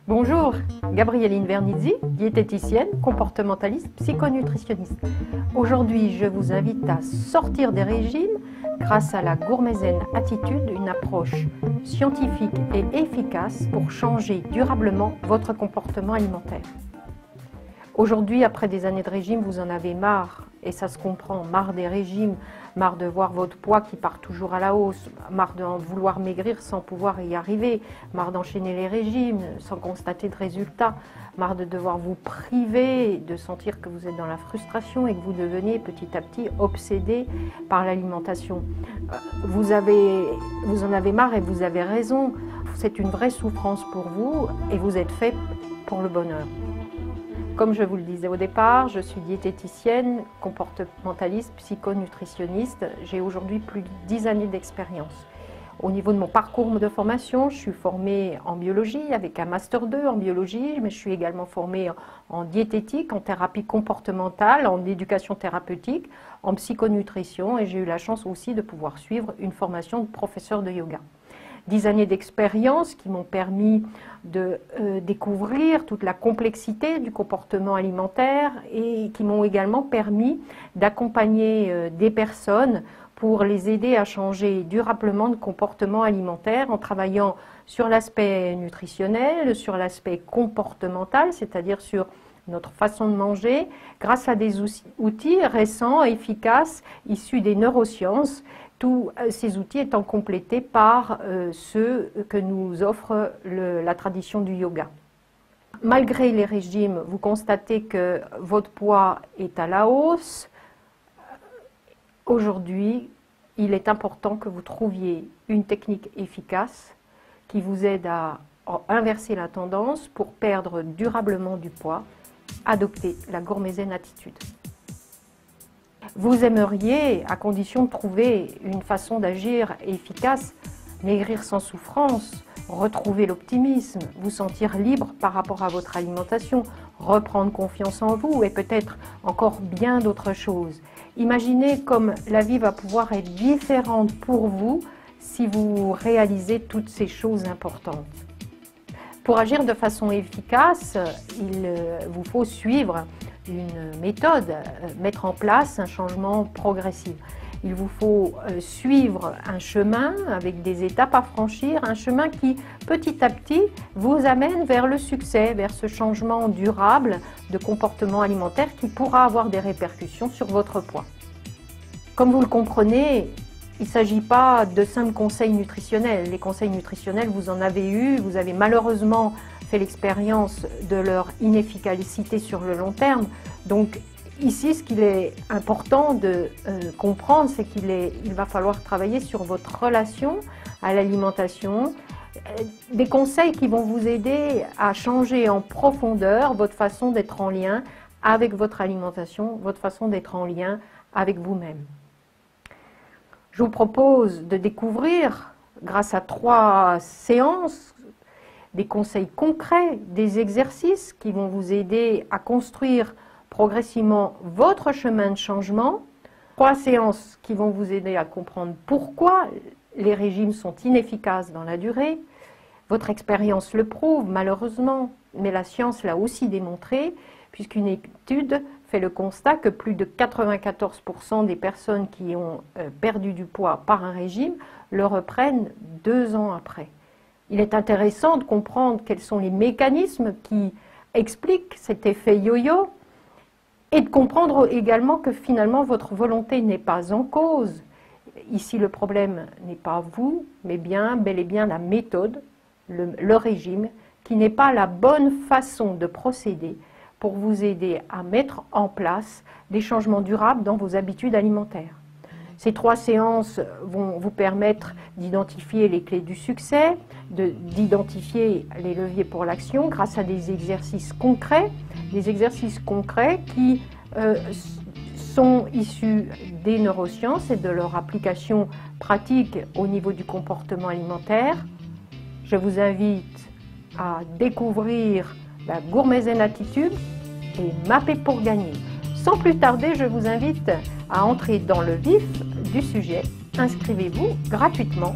Bonjour, Gabrieline Vernizzi, diététicienne, comportementaliste, psychonutritionniste. Aujourd'hui, je vous invite à sortir des régimes grâce à la Gourmet-Zen Attitude, une approche scientifique et efficace pour changer durablement votre comportement alimentaire. Aujourd'hui, après des années de régime, vous en avez marre, et ça se comprend, marre des régimes, marre de voir votre poids qui part toujours à la hausse, marre de vouloir maigrir sans pouvoir y arriver, marre d'enchaîner les régimes sans constater de résultats, marre de devoir vous priver, de sentir que vous êtes dans la frustration et que vous devenez petit à petit obsédé par l'alimentation. Vous en avez marre et vous avez raison, c'est une vraie souffrance pour vous et vous êtes fait pour le bonheur. Comme je vous le disais au départ, je suis diététicienne, comportementaliste, psychonutritionniste. J'ai aujourd'hui plus de 10 années d'expérience. Au niveau de mon parcours de formation, je suis formée en biologie avec un Master 2 en biologie, mais je suis également formée en diététique, en thérapie comportementale, en éducation thérapeutique, en psychonutrition et j'ai eu la chance aussi de pouvoir suivre une formation de professeur de yoga. 10 années d'expérience qui m'ont permis de découvrir toute la complexité du comportement alimentaire et qui m'ont également permis d'accompagner des personnes pour les aider à changer durablement de comportement alimentaire en travaillant sur l'aspect nutritionnel, sur l'aspect comportemental, c'est-à-dire sur notre façon de manger, grâce à des outils récents, efficaces, issus des neurosciences, tous ces outils étant complétés par ceux que nous offre la tradition du yoga. Malgré les régimes, vous constatez que votre poids est à la hausse. Aujourd'hui, il est important que vous trouviez une technique efficace qui vous aide à inverser la tendance pour perdre durablement du poids. Adoptez la Gourmet-Zen Attitude. Vous aimeriez, à condition de trouver une façon d'agir efficace, maigrir sans souffrance, retrouver l'optimisme, vous sentir libre par rapport à votre alimentation, reprendre confiance en vous et peut-être encore bien d'autres choses. Imaginez comme la vie va pouvoir être différente pour vous si vous réalisez toutes ces choses importantes. Pour agir de façon efficace, il vous faut suivre une méthode, mettre en place un changement progressif. Il vous faut suivre un chemin avec des étapes à franchir, un chemin qui petit à petit vous amène vers le succès, vers ce changement durable de comportement alimentaire qui pourra avoir des répercussions sur votre poids. Comme vous le comprenez, il ne s'agit pas de simples conseils nutritionnels. Les conseils nutritionnels, vous en avez eu, vous avez malheureusement fait l'expérience de leur inefficacité sur le long terme. Donc ici, ce qu'il est important de comprendre, c'est qu'il va falloir travailler sur votre relation à l'alimentation, des conseils qui vont vous aider à changer en profondeur votre façon d'être en lien avec votre alimentation, votre façon d'être en lien avec vous-même. Je vous propose de découvrir, grâce à 3 séances, des conseils concrets, des exercices qui vont vous aider à construire progressivement votre chemin de changement. 3 séances qui vont vous aider à comprendre pourquoi les régimes sont inefficaces dans la durée. Votre expérience le prouve malheureusement, mais la science l'a aussi démontré, puisqu'une étude fait le constat que plus de 94% des personnes qui ont perdu du poids par un régime le reprennent 2 ans après. Il est intéressant de comprendre quels sont les mécanismes qui expliquent cet effet yo-yo et de comprendre également que finalement votre volonté n'est pas en cause. Ici le problème n'est pas vous, mais bel et bien la méthode, le régime, qui n'est pas la bonne façon de procéder pour vous aider à mettre en place des changements durables dans vos habitudes alimentaires. Ces 3 séances vont vous permettre d'identifier les clés du succès, d'identifier les leviers pour l'action grâce à des exercices concrets qui sont issus des neurosciences et de leur application pratique au niveau du comportement alimentaire. Je vous invite à découvrir la Gourmet-Zen Attitude et Mapper pour gagner. Sans plus tarder, je vous invite à entrer dans le vif du sujet. Inscrivez-vous gratuitement